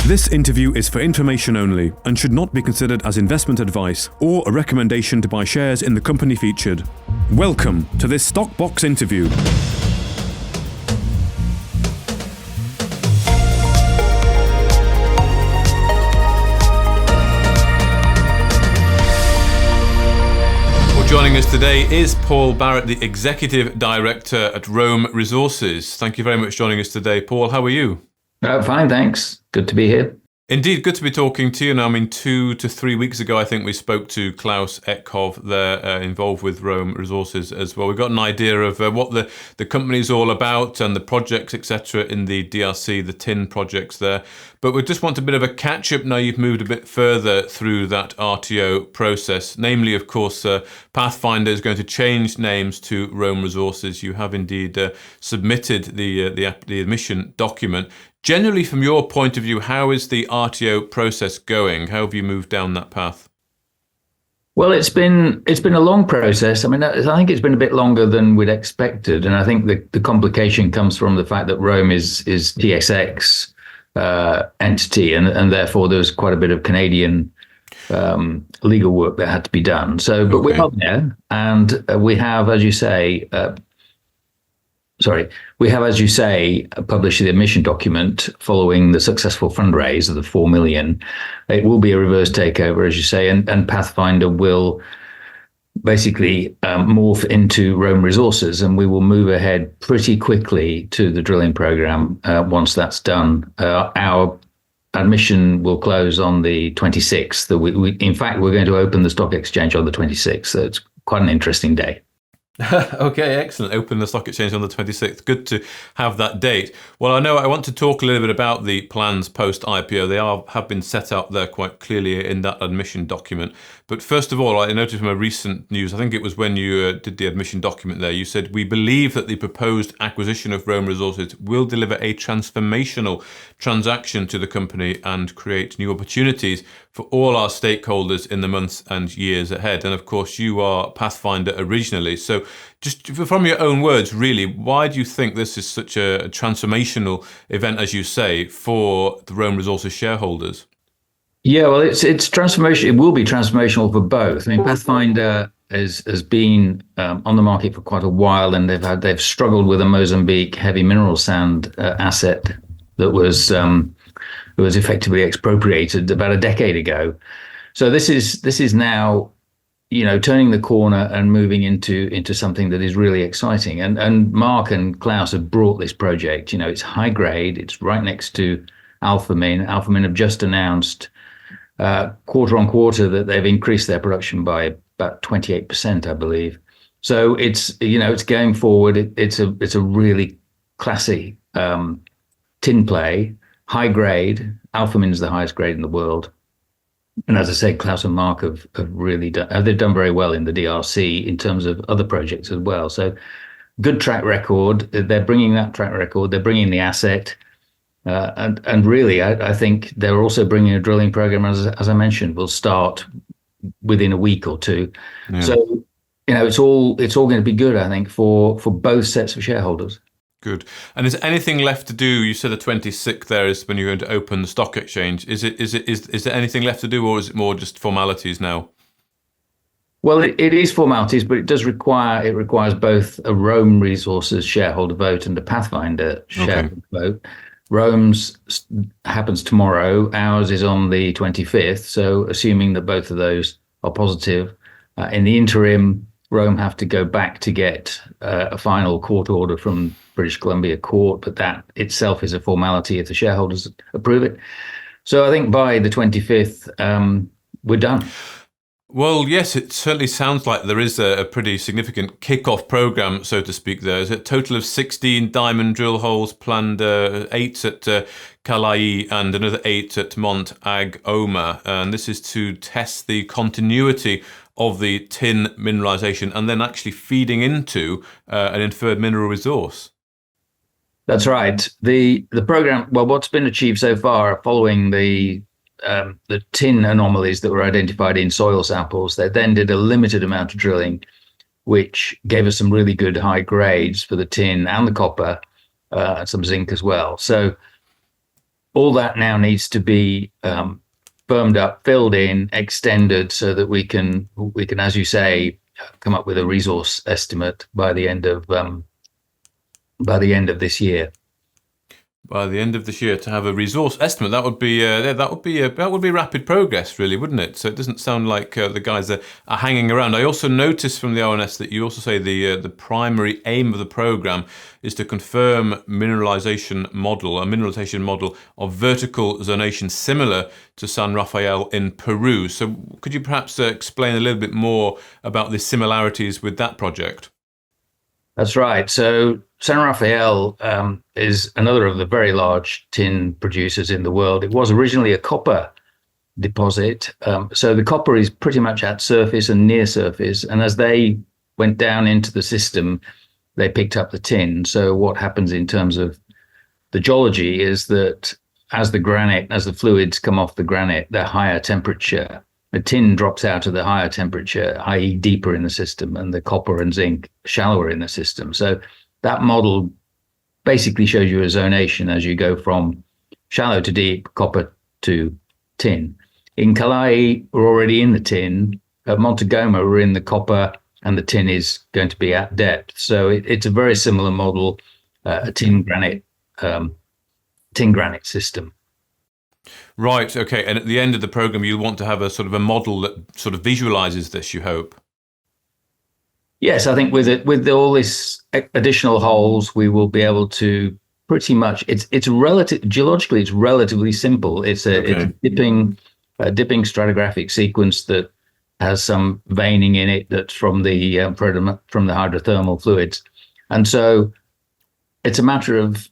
This interview is for information only and should not be considered as investment advice or a recommendation to buy shares in the company featured. Welcome to this Stock Box interview. Joining us today is Paul Barrett, the Executive Director at Rome Resources. Thank you very much for joining us today. Paul, how are you? Fine, thanks. Good to be here. Indeed, good to be talking to you. Now, 2 to 3 weeks ago, I think we spoke to Klaus Eckhoff. They're involved with Rome Resources as well. We got an idea of what the company is all about and the projects, etc., in the DRC, the tin projects there. But we just want a bit of a catch-up now you've moved a bit further through that RTO process. Namely, of course, Pathfinder is going to change names to Rome Resources. You have indeed submitted the admission document. Generally, from your point of view, how is the RTO process going? How have you moved down that path? Well, it's been a long process. I think it's been a bit longer than we'd expected, and I think the complication comes from the fact that Rome is TSX entity, and therefore there's quite a bit of Canadian legal work that had to be done. So, but we're up there, and we have, as you say, published the admission document following the successful fundraise of the 4 million. It will be a reverse takeover, as you say, and Pathfinder will basically morph into Rome Resources, and we will move ahead pretty quickly to the drilling program once that's done. Our admission will close on the 26th. In fact, we're going to open the stock exchange on the 26th, so it's quite an interesting day. Okay, excellent. Open the stock exchange on the 26th. Good to have that date. Well, I want to talk a little bit about the plans post-IPO. They have been set out there quite clearly in that admission document. But first of all, I noticed from a recent news, I think it was when you did the admission document there, you said, we believe that the proposed acquisition of Rome Resources will deliver a transformational transaction to the company and create new opportunities for all our stakeholders in the months and years ahead. And of course, you are Pathfinder originally. So just from your own words, really, why do you think this is such a transformational event, as you say, for the Rome Resources shareholders? Yeah, well, it's transformation. It will be transformational for both. Pathfinder has been on the market for quite a while, and they've struggled with a Mozambique heavy mineral sand asset that was effectively expropriated about a decade ago. So this is now, turning the corner and moving into something that is really exciting. And Mark and Klaus have brought this project. It's high grade. It's right next to Alphamin. Alphamin have just announced quarter on quarter that they've increased their production by about 28%, I believe. So it's going forward. It's a really classy tin play, high grade. Alphamin is the highest grade in the world. And as I say, Klaus and Mark have really they've done very well in the DRC in terms of other projects as well. So good track record. They're bringing that track record. They're bringing the asset. And really, I think they're also bringing a drilling program, as I mentioned, will start within a week or two. Yeah. So, it's all going to be good, I think, for both sets of shareholders. Good. And is there anything left to do? You said the 26th there is when you're going to open the stock exchange. Is there anything left to do, or is it more just formalities now? Well, it is formalities, but it requires both a Rome Resources shareholder vote and a Pathfinder shareholder vote. Rome's happens tomorrow. Ours is on the 25th. So assuming that both of those are positive, in the interim, Rome have to go back to get a final court order from British Columbia court, but that itself is a formality if the shareholders approve it. So I think by the 25th, we're done. Well, yes, it certainly sounds like there is a pretty significant kick-off program, so to speak. There is a total of 16 diamond drill holes planned, 8 at Kalai and another 8 at Mont Ag-Oma. And this is to test the continuity of the tin mineralization and then actually feeding into an inferred mineral resource. That's right. The program, well, what's been achieved so far following the tin anomalies that were identified in soil samples, they then did a limited amount of drilling, which gave us some really good high grades for the tin and the copper, and some zinc as well. So all that now needs to be firmed up, filled in, extended, so that we can, as you say, come up with a resource estimate by the end of this year. By the end of this year, to have a resource estimate, that would be rapid progress, really, wouldn't it? So it doesn't sound like the guys are hanging around. I also noticed from the ONS that you also say the primary aim of the program is to confirm a mineralization model of vertical zonation similar to San Rafael in Peru. So could you perhaps explain a little bit more about the similarities with that project? That's right. So San Rafael is another of the very large tin producers in the world. It was originally a copper deposit. So the copper is pretty much at surface and near surface. And as they went down into the system, they picked up the tin. So what happens in terms of the geology is that as the fluids come off the granite, they're higher temperature. The tin drops out at the higher temperature, i.e. deeper in the system, and the copper and zinc shallower in the system. So that model basically shows you a zonation as you go from shallow to deep, copper to tin. In Kalai, we're already in the tin. At Montagoma, we're in the copper, and the tin is going to be at depth. So it's a very similar model, a tin granite system. Right, okay. And at the end of the program, you want to have a sort of a model that sort of visualizes this, you hope? Yes, I think with all this additional holes, we will be able to pretty much. It's relative geologically. It's relatively simple. It's a dipping stratigraphic sequence that has some veining in it that's from the hydrothermal fluids, and so it's a matter of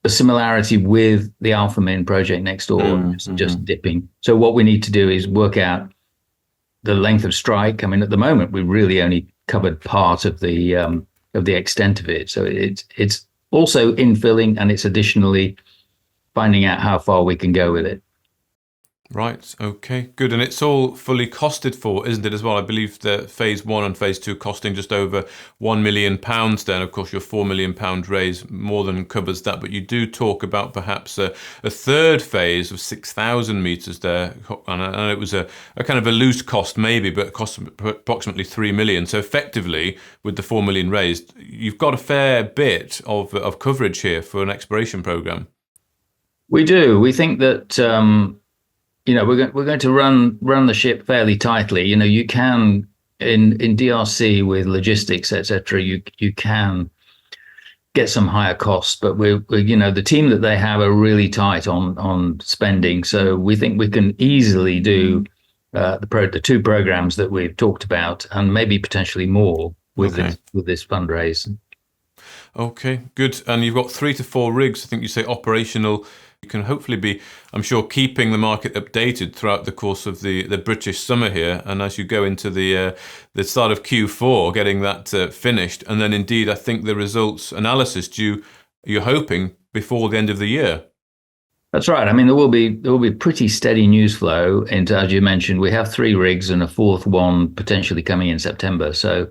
a similarity with the Alpha Min project next door, just dipping. So what we need to do is work out the length of strike. I mean, at the moment, we really only covered part of the extent of it. So it's also infilling, and it's additionally finding out how far we can go with it. Right, okay, good. And it's all fully costed for, isn't it, as well? I believe that phase 1 and phase 2 costing just over £1 million then. Of course, your £4 million raise more than covers that. But you do talk about perhaps a third phase of 6,000 metres there. And it was a kind of a loose cost maybe, but it cost approximately 3 million. So effectively, with the 4 million raised, you've got a fair bit of coverage here for an exploration programme. We do. We think that... we're going to run the ship fairly tightly. You can in DRC with logistics, etc. You can get some higher costs, but we're the team that they have are really tight on spending. So we think we can easily do the two programs that we've talked about, and maybe potentially more with this fundraise. Okay, good. And you've got 3 to 4 rigs. I think you say operational. You can hopefully be, I'm sure, keeping the market updated throughout the course of the British summer here, and as you go into the start of Q4, getting that finished, and then indeed I think the results analysis you're hoping before the end of the year. That's right. I mean, there will be pretty steady news flow into, as you mentioned, we have 3 rigs and a 4th one potentially coming in September. So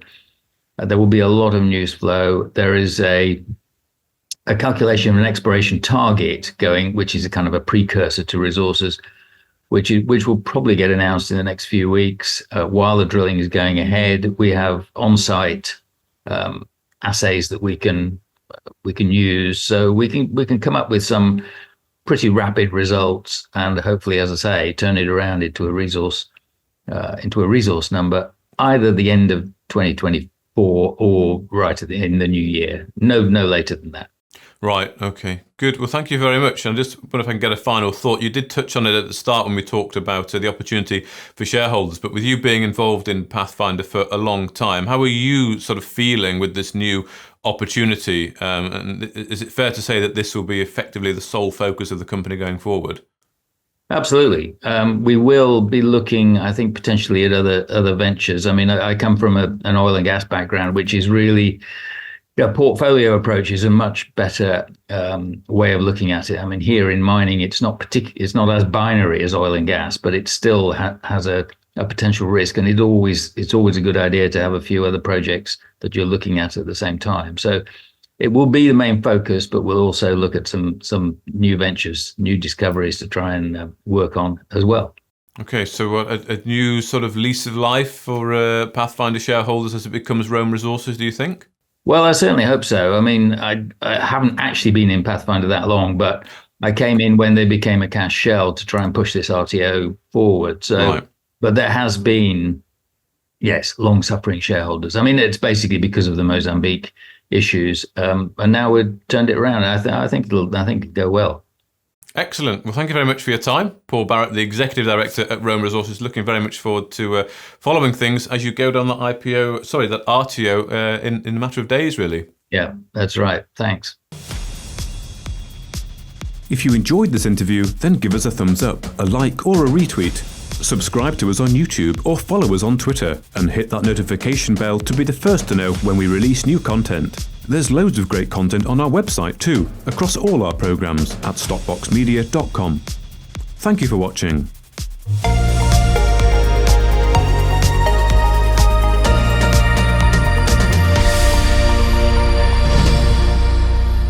there will be a lot of news flow. There is a calculation of an exploration target going, which is a kind of a precursor to resources, which will probably get announced in the next few weeks. While the drilling is going ahead, we have on-site assays that we can use, so we can come up with some pretty rapid results, and hopefully, as I say, turn it around into a resource number, either the end of 2024 or right in the new year. No later than that. Right, okay, good. Well, thank you very much. And just wonder if I can get a final thought. You did touch on it at the start when we talked about the opportunity for shareholders, but with you being involved in Pathfinder for a long time, how are you sort of feeling with this new opportunity? And is it fair to say that this will be effectively the sole focus of the company going forward? Absolutely. We will be looking, I think, potentially at other ventures. I mean, I come from an oil and gas background, which is really... A portfolio approach is a much better way of looking at it. I mean, here in mining, it's not as binary as oil and gas, but it still has a potential risk, and it's always a good idea to have a few other projects that you're looking at the same time. So it will be the main focus, but we'll also look at some new ventures, new discoveries to try and work on as well. Okay, so a new sort of lease of life for Pathfinder shareholders as it becomes Rome Resources, do you think? Well, I certainly hope so. I mean, I haven't actually been in Pathfinder that long, but I came in when they became a cash shell to try and push this RTO forward. So, Right. But there has been, yes, long-suffering shareholders. I mean, it's basically because of the Mozambique issues, and now we've turned it around. I think it'll go well. Excellent. Well, thank you very much for your time. Paul Barrett, the Executive Director at Rome Resources, looking very much forward to following things as you go down that RTO in a matter of days, really. Yeah, that's right. Thanks. If you enjoyed this interview, then give us a thumbs up, a like or a retweet. Subscribe to us on YouTube or follow us on Twitter and hit that notification bell to be the first to know when we release new content. There's loads of great content on our website too, across all our programs at stockboxmedia.com. Thank you for watching.